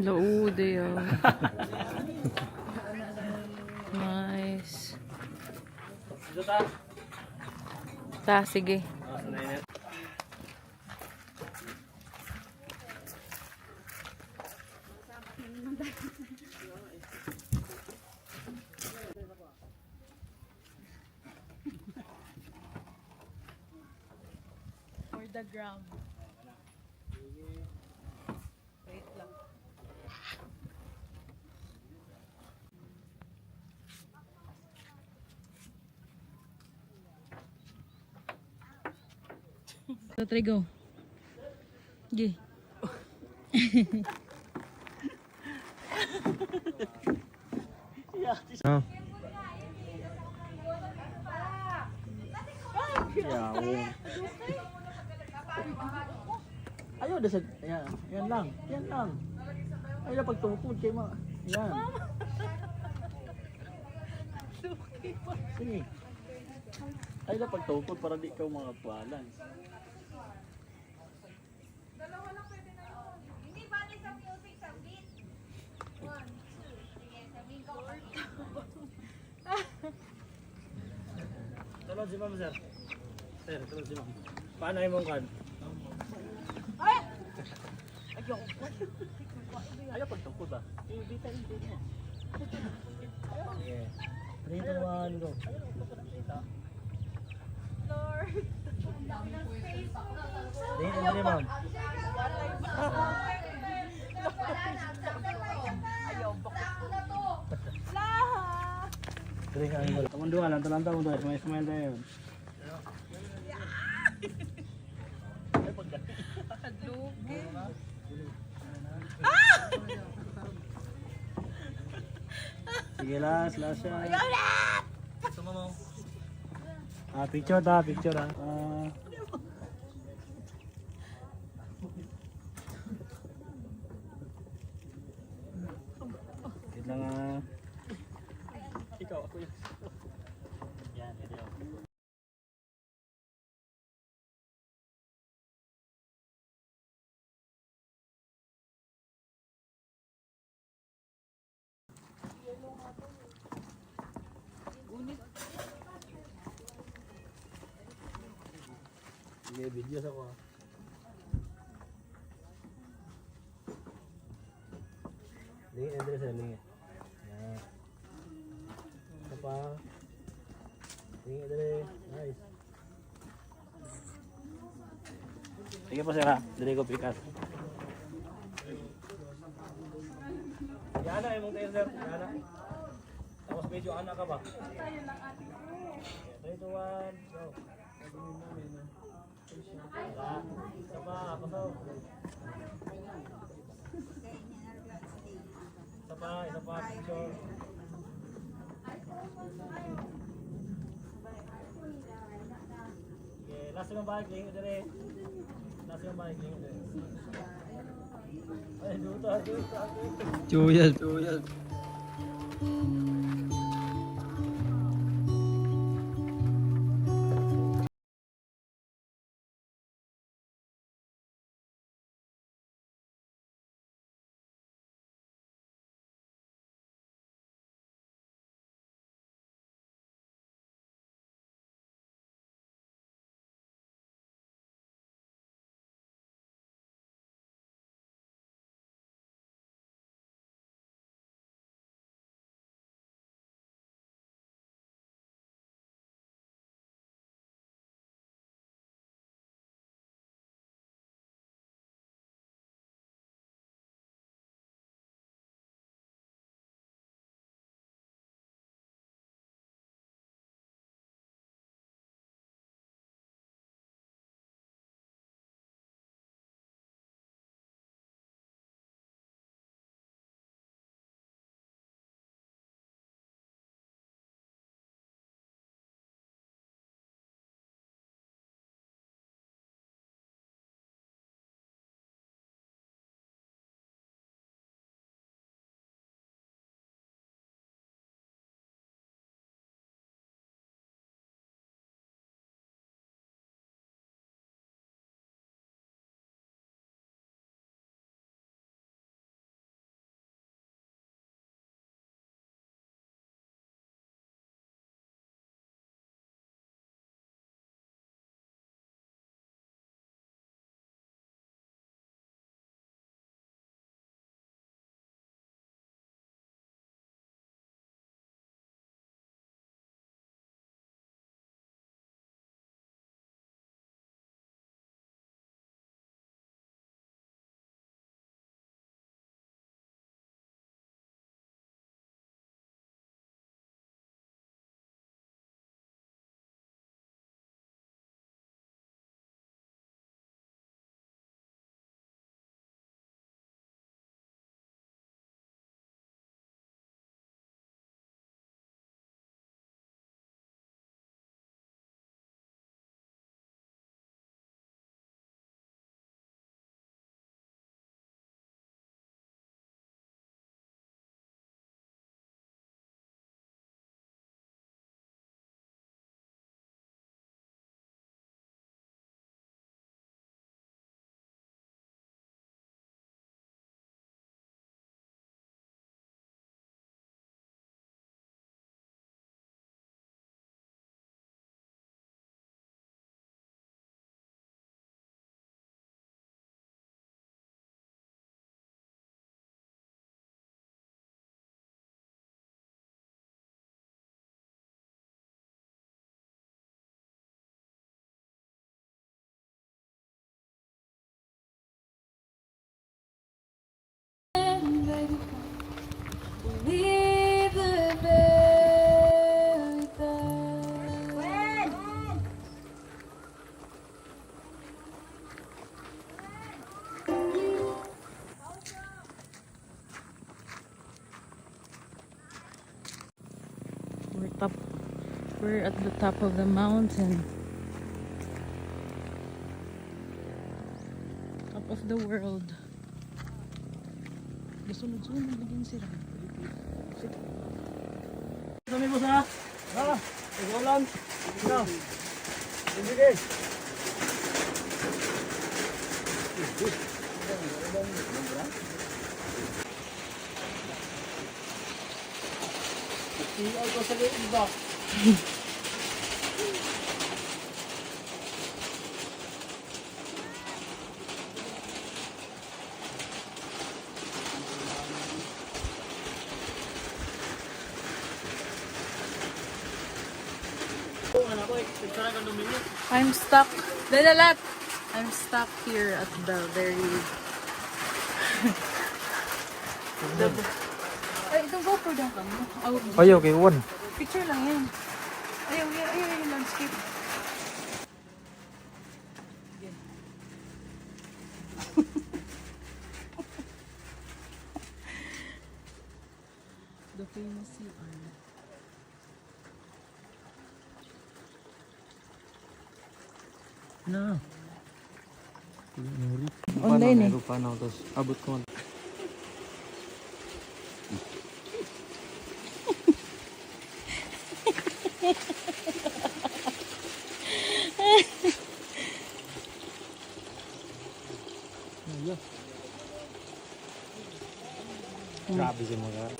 Laude yun. Nice. Ta, sige. For the gram. Wait lang. Try go. Gi. Oh. Ayaw, dasag. Yan, yan lang. Yan lang. Ayaw pagtungkod kay mga. Yan. Sige. Ayaw pagtungkod para di ka makapwalan. Tulad si Ma'am, sir. Sir, tulad si Ma'am. Paano yung mong kan? Ayaw pagtungkod ba? Hindi. Yeah. 3, 2, 1, go. Lord. Dito, Ma'am. Sering ang angle. Tamanduan, lantaw mo doon. Smile tayo. Sige, last siya. Picture ta, picture ha. Wait lang Ikaw, ako yun. Yan, ito. May videos ako ha. Lingit, Andres ha, lingit. Yan. Isa pa. Lingit, Andres. Nice. Sige po sir ha, dali ko pikas. Yana, imong tayo sir. Yana. Tapos medyo anak ka ba? 3, 2, 1, go. Isa pa, pasok. Isa pa, picture. Okay, last yung bag, lingo dire. Last yung bag, lingo dire. Ay, duta. Chuyal. top. We're at the top of the mountain. Top of the world. Gasunod-sunod na din sila. Kami boss ha? Ha? Ikaw lang. Ikaw. Sige. Iyaw ko sa iba. I'm stuck. Dalalat. I'm stuck here at the very... Ay, itong GoPro daw ka mo. Ayaw kay Juan. Picture lang yan. Ayaw yung landscape. The famous CR. Na. Online eh. Paano tapos abot ko. Grabe si mga.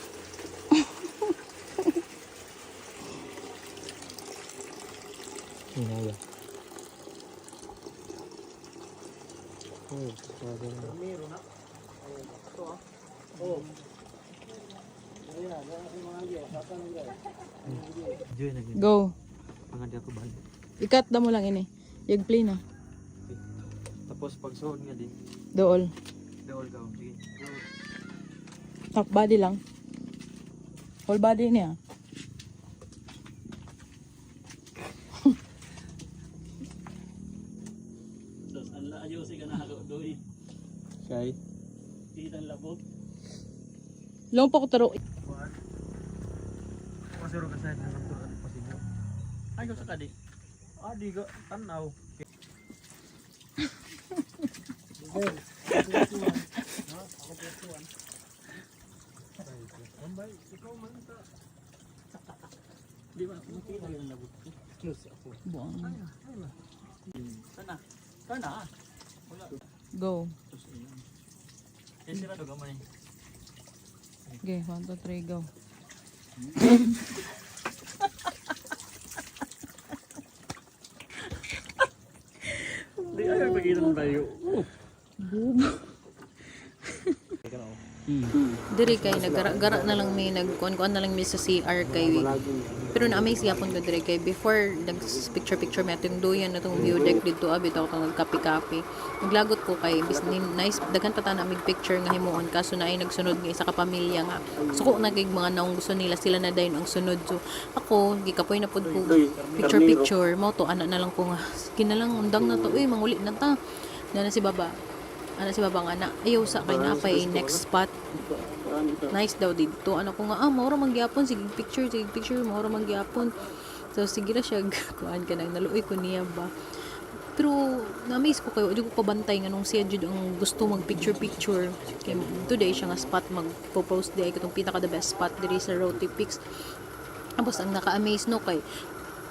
Ini ya. Oh, pwede na. Go. Pangadi ako balik. Ikat na mo lang ini. Yung play na. Tapos pag suod nga di. Dool. Dawal ka. Sige. Top body lang. Whole body niya. Tapos ang laayo si kanalo doy. Kay. Titan labot. Long pa ko taro. Masiro ka sa na turan pa sinyo. Ay ko sa kadi. Adi ka tanaw. Di ba? Makita yung labot. Buang. Sana. Sana. Wala. Go. Yan sila to gamay. Okay, 1, 2, 3, go. Di ayaw pagkita ng tayo. Diri kay nagara-gara na lang may nagkuan-kuan na lang mi sa CR kay. Pero na-amaze yapon ko diri kay before nag-picture mi atong duyan natong view deck dito abi taw kang nagkapi-kapi. Naglagot ko kay nice daghan pa ta na mig picture nga himuon kaso na ay nagsunod nga isa ka pamilya nga. Suko na kay mga naong gusto nila sila na dayon ang sunod. So ako gikapoy na pud ko picture mo to ana na lang ko nga. Sige na lang undang na to manguli na ta. Na si baba. Ano si babang anak, ayaw sa kay napay next spot. Nice daw dito. Ano ko nga, maura mangyapon, sige picture, maura mangyapon. So sige na siya, kuhaan ka nang naluoy ko niya ba. Pero na-amaze ko kayo, hindi ko kabantay nga nung siya jud ang gusto mag-picture. Kaya today siya nga spot mag-post di ay katong pinaka the best spot diri sa Roti Peaks. Tapos ang naka-amaze no kay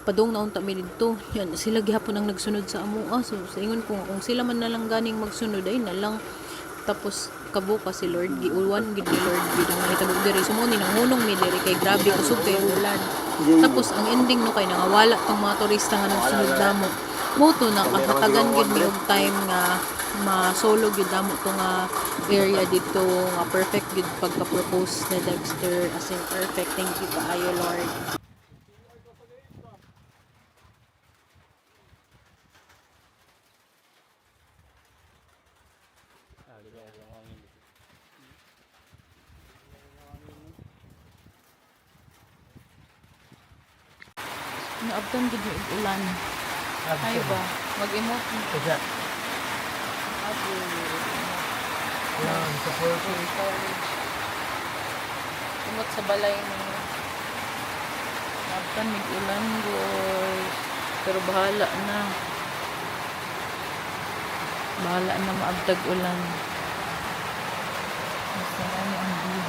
padong naunta mi dito. Yan, sila gihapon ang nagsunod sa amo. So sa ingon ko kung sila man na lang ganing magsunod ay na lang. Tapos kabuka si Lord giulwan gid ni Lord gid ang nahitabo diri sumuni nang hunong mi diri kay grabe kusog kay ulan. Tapos ang ending no kay nangawala tong mga turista nga nagsunod damo. Moto nakahatagan gid mi og time nga ma-solo gid damo to nga area dito nga perfect gid pagka-propose ni Dexter as in perfect. Thank you kaayo Lord. Naabtan gid yung ulan. Ay ba? Mag-emote mo. Kaya. Yan, support ko. Imot sa balay ni Maabtan may ulan guys. Pero bahala na. Bahala na maabtag ulan. Mas marami ang view.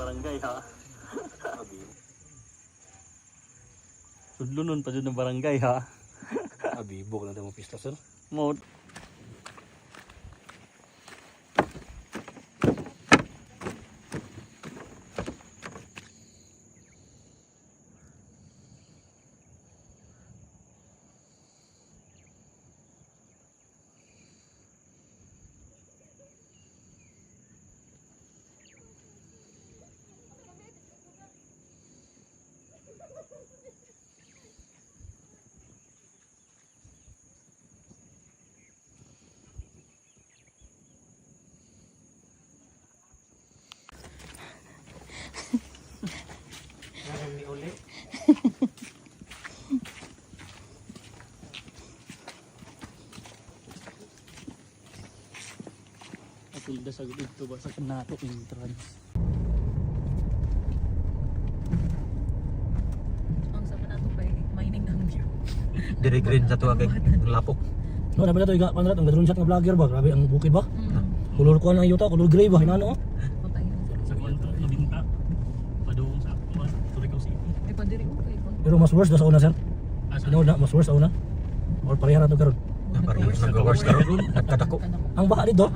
barangay ha. Sudlunon pa dyan ng barangay ha. Abibok na mo pista sir. Mo. Atulda sa dito ba sa kanato entrance. Ang sa nato pa mining ng view. Dire green sa tuwa kay lapok. No, nabi na to iga kanrat ang gadron shot nga vlogger ba. Grabe ang bukid ba? Kulor ko ang yuta, kulor gray ba hinano? Sa kwanto nabinta. Padung sa kuan, Surigao City. Ay padiri ko kay kon. Pero mas worse da sa una sir. Ano na mas worse sa una? Or pareha na to karon. Parehas nag-worse karon. Nagkadako. Ang baha dito.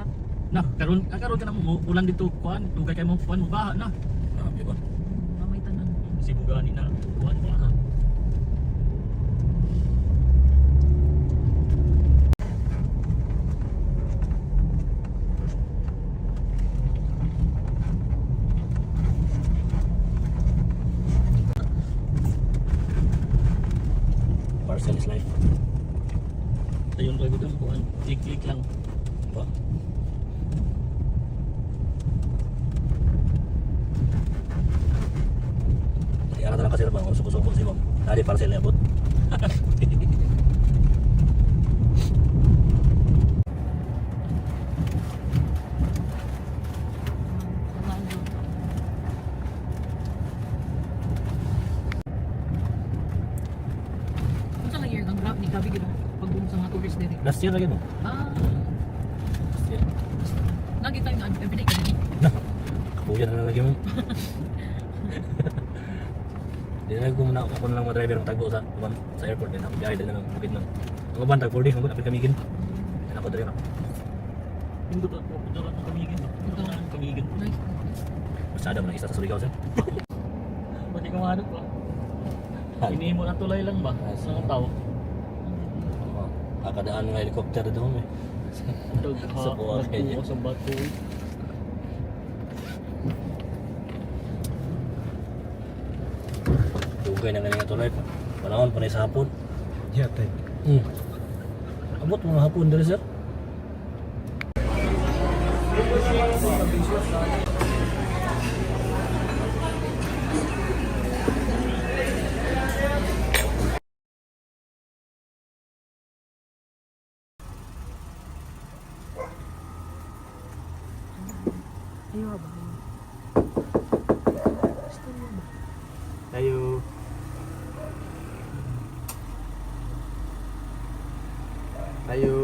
Na, karon ka na mo ulan dito kuan, tugay kay mo kuan mo baha na. Grabe ba? Mamay tanan. Sibugani na kuan baha. Parcel is life. Ayun kay gudang kuan, click lang. Ba? Kaya na lang kasi bang suko-suko si mo. Dali parcel na abot. Unsa lang year ang grab ni gabi gid pag-boom sa mga tourist diri. Last year lagi mo. Ah, Last year. lagi tayo nga everyday ka diri. Na. Kapuyan na lagi mo. Di na ko muna ako lang mga driver ng tagbo sa airport din. Ako biyahe din na ng bukid ng. Ang uban tag 4 days, ang apil kamigin. Yan ako driver. Pindot at pudara ng kamigin. Ito. Kamigin. Nice. Masada mo na isa sa Surigao sir. Pati ka manok ba? Ini mo na tulay lang ba? Sa tao. Akadaan ng helicopter doon eh. Sa buwan kanya. Sa bato. Dugay na ganyan tuloy. Panahon panay sa hapon. Yatay. Abot mga hapon dali sir. Tayo. Tayo.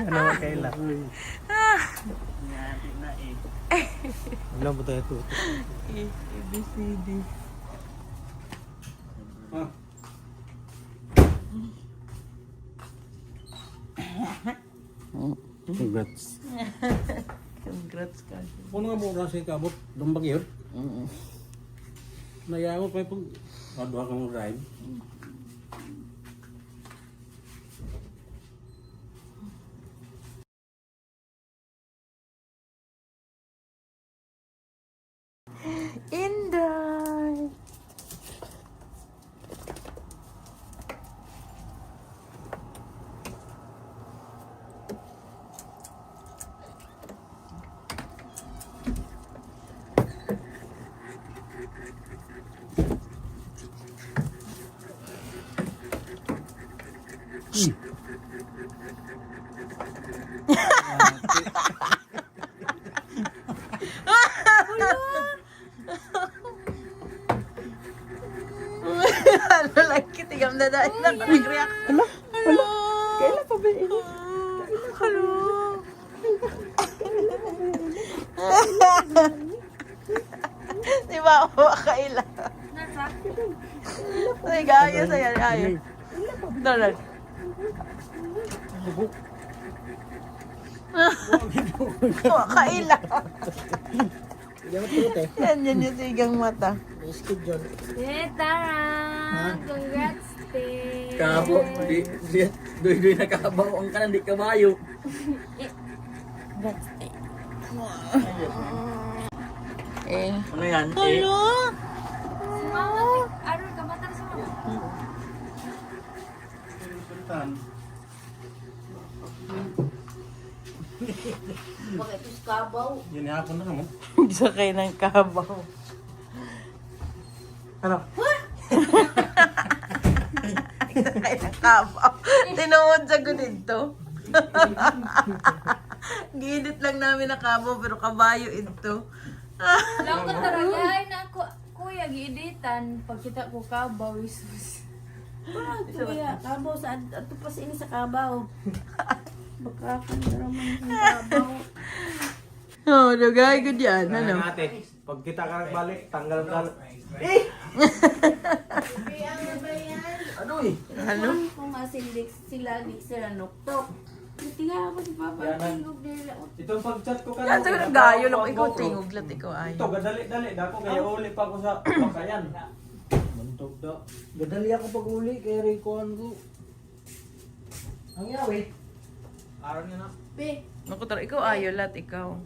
Ano ba kaila? Alam mo tayo ito. ABCD. Congrats. Congrats ka. Kung nga mo kasi kabot, dumbag yun. Nayawa pa yung pag-adwa ka mong drive. Inday. Ano lang kitigam na dahil nag-react. Hala. Kailan pa ba ini? Hello. Di ba ako makaila? Ay, gaya sa'yo. Ayaw. Dalan. Makaila. Yan yung sigang mata. Tara! Congrats, te! Kabo, doy na kabaw ang kanan, di kabayo. Ano yan? Hello? Sumawat! Aron ka, matar sa mga. Bakit ito kabaw? Yan hapon na mo. Sakay ng kabaw. Ano? Sakay ng kabaw. Tinuod sa ko dito. Ginit lang namin na kabaw pero kabayo ito. Alam ko talaga, ay na ako, kuya, gieditan. Pagkita ko kabaw, isus. Kuya, kabaw sa ato pa sa ini sa kabaw. Baka kang naman ng kabaw. Oh, dugay ko dyan. Ano? Ate, pag kita ka nagbalik, tanggal ka. Ano eh? Ano? Kung masilig sila, sila nuktok. Tingnan ako si Papa. Tingog nila. Itong pag-chat ko Yan, sa gayo lang. Ikaw tingog lang. Ikaw ay. Ito, gadali-dali. Dako kaya uli pa ako sa bakayan. Mantok da. Gadali ako pag uli, kaya rekuhan ko. Ang yawi. Araw niya na. Be, Naku, ikaw ayaw lahat. Ikaw.